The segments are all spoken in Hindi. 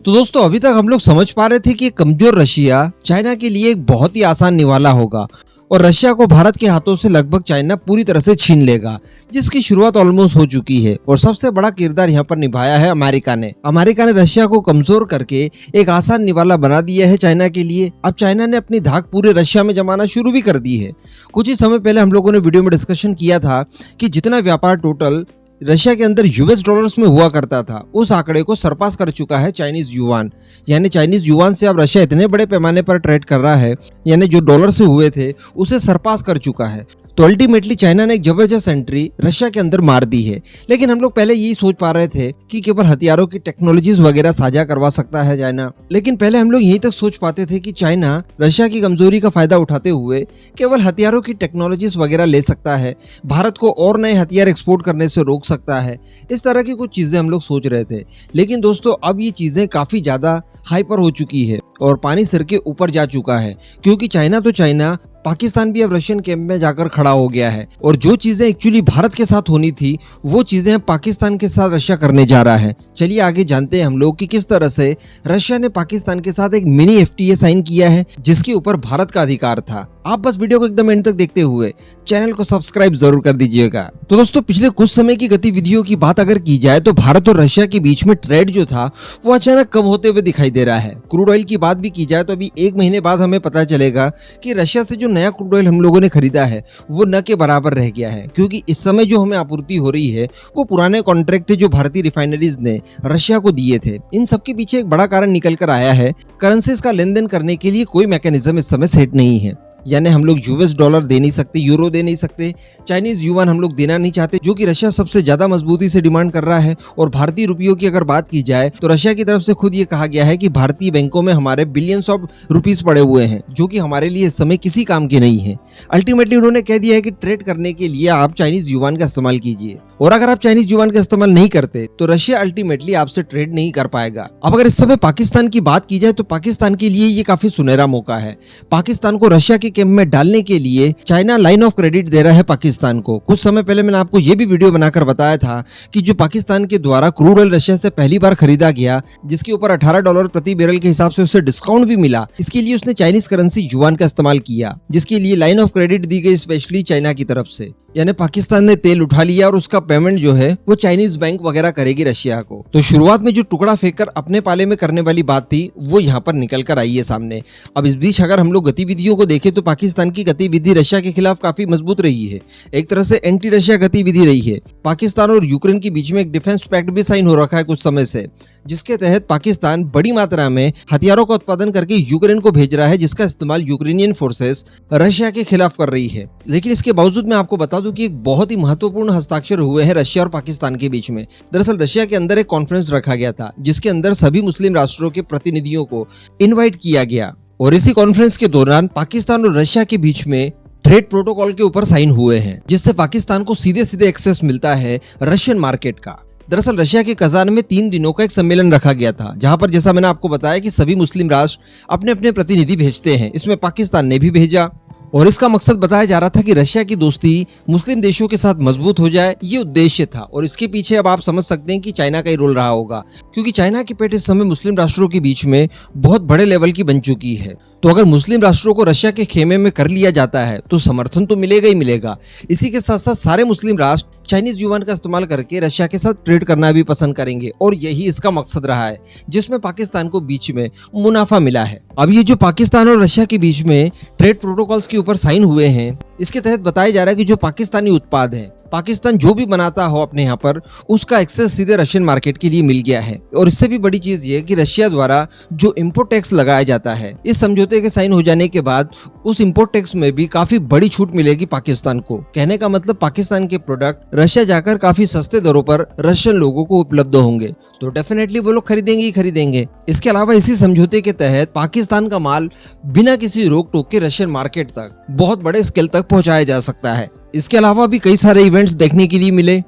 तो दोस्तों अभी तक हम लोग समझ पा रहे थे कि कमजोर रशिया चाइना के लिए एक बहुत ही आसान निवाला होगा और रशिया को भारत के हाथों से लगभग चाइना पूरी तरह से छीन लेगा, जिसकी शुरुआत ऑलमोस्ट हो चुकी है। और सबसे बड़ा किरदार यहाँ पर निभाया है अमेरिका ने। रशिया को कमजोर करके एक आसान निवाला बना दिया है चाइना के लिए। अब चाइना ने अपनी धाक पूरे रशिया में जमाना शुरू भी कर दी है। कुछ ही समय पहले हम लोगों ने वीडियो में डिस्कशन किया था कि जितना व्यापार टोटल रशिया के अंदर यूएस डॉलर्स में हुआ करता था, उस आंकड़े को सरपास कर चुका है चाइनीज युआन। यानी चाइनीज युआन से अब रशिया इतने बड़े पैमाने पर ट्रेड कर रहा है, यानी जो डॉलर से हुए थे उसे सरपास कर चुका है। तो अल्टीमेटली चाइना ने एक जबरदस्त एंट्री रशिया के अंदर मार दी है। लेकिन हम लोग पहले यही सोच पा रहे थे कि केवल हथियारों की टेक्नोलॉजीज वगैरह साझा करवा सकता है चाइना। लेकिन पहले हम लोग यही तक सोच पाते थे कि चाइना रशिया की कमजोरी का फायदा उठाते हुए केवल हथियारों की टेक्नोलॉजीज वगैरह ले सकता है, भारत को और नए हथियार एक्सपोर्ट करने से रोक सकता है। इस तरह की कुछ चीजें हम लोग सोच रहे थे। लेकिन दोस्तों अब ये चीजें काफी ज्यादा हाइपर हो चुकी है और पानी सिर के ऊपर जा चुका है, क्योंकि चाइना तो चाइना, पाकिस्तान भी अब रशियन कैंप में जाकर खड़ा हो गया है। और जो चीजें एक्चुअली भारत के साथ होनी थी वो चीजें पाकिस्तान के साथ रशिया करने जा रहा है। चलिए आगे जानते हैं हम लोग कि किस तरह से रशिया ने पाकिस्तान के साथ एक मिनी एफटीए साइन किया है, जिसके ऊपर भारत का अधिकार था। आप बस वीडियो को एकदम एंड तक देखते हुए चैनल को सब्सक्राइब जरूर कर दीजिएगा। तो दोस्तों पिछले कुछ समय की गतिविधियों की बात अगर की जाए तो भारत और रशिया के बीच में ट्रेड जो था वो अचानक कम होते हुए दिखाई दे रहा है। क्रूड ऑयल की बात भी की जाए तो अभी 1 महीने बाद हमें पता चलेगा कि रशिया से जो नया क्रूड ऑयल हम लोगों ने खरीदा है वो न के बराबर रह गया है, क्योंकि इस समय जो हमें आपूर्ति हो रही है वो पुराने कॉन्ट्रैक्ट थे जो भारतीय रिफाइनरीज ने रशिया को दिए थे। इन सबके पीछे एक बड़ा कारण निकल कर आया है, करेंसीज का लेन देन करने के लिए कोई मैकेनिज्म इस समय सेट नहीं है। यानी हम लोग यूएस डॉलर दे नहीं सकते, यूरो दे नहीं सकते, चाइनीज युआन हम लोग देना नहीं चाहते, जो कि रशिया सबसे ज्यादा मजबूती से डिमांड कर रहा है। और भारतीय रुपयों की अगर बात की जाए तो रशिया की तरफ से खुद ये कहा गया है कि भारतीय बैंकों में हमारे बिलियंस ऑफ रुपीस पड़े हुए हैं, जो कि हमारे लिए इस समय किसी काम के नहीं है। अल्टीमेटली उन्होंने कह दिया है कि ट्रेड करने के लिए आप चाइनीज युआन का इस्तेमाल कीजिए, और अगर आप चाइनीज युआन का इस्तेमाल नहीं करते तो रशिया अल्टीमेटली आपसे ट्रेड नहीं कर पाएगा। अब अगर इस समय पाकिस्तान की बात की जाए तो पाकिस्तान के लिए ये काफी सुनहरा मौका है। पाकिस्तान को रशिया के कैंप में डालने के लिए चाइना लाइन ऑफ क्रेडिट दे रहा है पाकिस्तान को। कुछ समय पहले मैंने आपको ये भी वीडियो बनाकर बताया था कि जो पाकिस्तान के द्वारा क्रूड ऑयल रशिया से पहली बार खरीदा गया, जिसके ऊपर $18 प्रति बैरल के हिसाब से उसे डिस्काउंट भी मिला, इसके लिए उसने चाइनीज करेंसी युआन का इस्तेमाल किया, जिसके लिए लाइन ऑफ क्रेडिट दी गई स्पेशली चाइना की तरफ से। यानी पाकिस्तान ने तेल उठा लिया और उसका पेमेंट जो है वो चाइनीज बैंक वगैरह करेगी रशिया को। तो शुरुआत में जो टुकड़ा फेंककर अपने पाले में करने वाली बात थी वो यहाँ पर निकल कर आई है सामने। अब इस बीच अगर हम लोग गतिविधियों को देखें तो पाकिस्तान की गतिविधि रशिया के खिलाफ काफी मजबूत रही है। एक तरह से एंटी रशिया गतिविधि रही है। पाकिस्तान और यूक्रेन के बीच में एक डिफेंस पैक्ट भी साइन हो रखा है कुछ समय से, जिसके तहत पाकिस्तान बड़ी मात्रा में हथियारों का उत्पादन करके यूक्रेन को भेज रहा है, जिसका इस्तेमाल यूक्रेनियन फोर्सेस रशिया के खिलाफ कर रही है। लेकिन इसके बावजूद मैं आपको बता दूं कि एक बहुत ही महत्वपूर्ण हस्ताक्षर हुए हैं रशिया और पाकिस्तान के बीच में। दरअसल रशिया के अंदर एक कॉन्फ्रेंस रखा गया था, जिसके अंदर सभी मुस्लिम राष्ट्रों के प्रतिनिधियों को इनवाइट किया गया, और इसी कॉन्फ्रेंस के दौरान पाकिस्तान और रशिया के बीच में ट्रेड प्रोटोकॉल के ऊपर साइन हुए हैं, जिससे पाकिस्तान को सीधे सीधे एक्सेस मिलता है रशियन मार्केट का। दरअसल रशिया के कजान में 3 दिनों का एक सम्मेलन रखा गया था, जहां पर जैसा मैंने आपको बताया कि सभी मुस्लिम राष्ट्र अपने अपने प्रतिनिधि भेजते हैं। इसमें पाकिस्तान ने भी भेजा, और इसका मकसद बताया जा रहा था कि रशिया की दोस्ती मुस्लिम देशों के साथ मजबूत हो जाए, ये उद्देश्य था। और इसके पीछे अब आप समझ सकते हैं कि चाइना का ही रोल रहा होगा, क्योंकि चाइना की पेट इस समय मुस्लिम राष्ट्रों के बीच में बहुत बड़े लेवल की बन चुकी है। तो अगर मुस्लिम राष्ट्रों को रशिया के खेमे में कर लिया जाता है तो समर्थन तो मिलेगा ही मिलेगा। इसी के साथ साथ सारे मुस्लिम राष्ट्र चाइनीज युआन का इस्तेमाल करके रशिया के साथ ट्रेड करना भी पसंद करेंगे, और यही इसका मकसद रहा है, जिसमें पाकिस्तान को बीच में मुनाफा मिला है। अब ये जो पाकिस्तान और रशिया के बीच में ट्रेड प्रोटोकॉल्स के ऊपर साइन हुए हैं, इसके तहत बताया जा रहा है कि जो पाकिस्तानी उत्पाद है, पाकिस्तान जो भी बनाता हो अपने यहाँ पर, उसका एक्सेस सीधे रशियन मार्केट के लिए मिल गया है। और इससे भी बड़ी चीज ये कि रशिया द्वारा जो इंपोर्ट टैक्स लगाया जाता है, इस समझौते के साइन हो जाने के बाद उस इंपोर्ट टैक्स में भी काफी बड़ी छूट मिलेगी पाकिस्तान को। कहने का मतलब पाकिस्तान के प्रोडक्ट रशिया जाकर काफी सस्ते दरों पर रशियन लोगों को उपलब्ध होंगे, तो डेफिनेटली वो लोग खरीदेंगे ही खरीदेंगे। इसके अलावा इसी समझौते के तहत पाकिस्तान का माल बिना किसी रोक टोक के रशियन मार्केट तक बहुत बड़े स्केल तक पहुंचाया जा सकता है। इसके अलावा भी कई सारे इवेंट्स देखने के लिए मिले,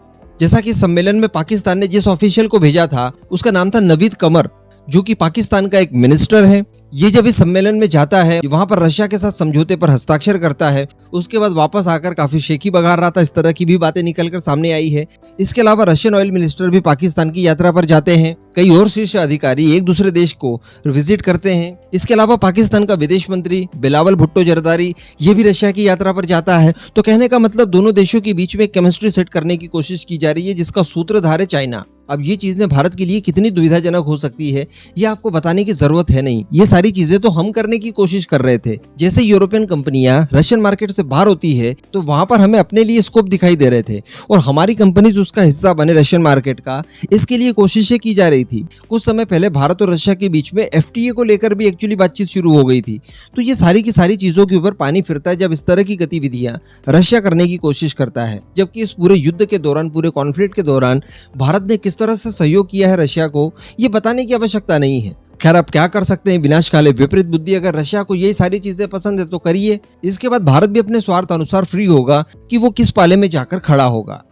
जैसा कि सम्मेलन में पाकिस्तान ने जिस ऑफिशियल को भेजा था उसका नाम था नवीद कमर, जो कि पाकिस्तान का एक मिनिस्टर है। ये जब इस सम्मेलन में जाता है, वहां पर रशिया के साथ समझौते पर हस्ताक्षर करता है, उसके बाद वापस आकर काफी शेखी बघार रहा था, इस तरह की भी बातें निकलकर सामने आई है। इसके अलावा रशियन ऑयल मिनिस्टर भी पाकिस्तान की यात्रा पर जाते हैं। कई और शीर्ष अधिकारी एक दूसरे देश को विजिट करते हैं। इसके अलावा पाकिस्तान का विदेश मंत्री बिलावल भुट्टो जरदारी ये भी रशिया की यात्रा पर जाता है। तो कहने का मतलब दोनों देशों के बीच में केमिस्ट्री सेट करने की कोशिश की जा रही है, जिसका सूत्रधार है चाइना। अब ये चीजें भारत के लिए कितनी दुविधाजनक हो सकती है, ये आपको बताने की जरूरत है नहीं। ये सारी चीजें तो हम करने की कोशिश कर रहे थे। जैसे यूरोपियन कंपनियां रशियन मार्केट से बाहर होती है, तो वहां पर हमें अपने लिए स्कोप दिखाई दे रहे थे और हमारी कंपनीज उसका हिस्सा बने रशियन मार्केट का, इसके लिए कोशिशें की जा रही थी। कुछ समय पहले भारत और रशिया के बीच में FTA को लेकर भी एक्चुअली बातचीत शुरू हो गई थी। तो ये सारी की सारी चीजों के ऊपर पानी फिरता है जब इस तरह की गतिविधियां रशिया करने की कोशिश करता है, जबकि इस पूरे युद्ध के दौरान, पूरे कॉन्फ्लिक्ट के दौरान भारत ने किस तरह से सहयोग किया है रशिया को, ये बताने की आवश्यकता नहीं है। खैर, अब क्या कर सकते हैं, विनाश काले विपरीत बुद्धि। अगर रशिया को यही सारी चीजें पसंद है तो करिए। इसके बाद भारत भी अपने स्वार्थ अनुसार फ्री होगा कि वो किस पाले में जाकर खड़ा होगा।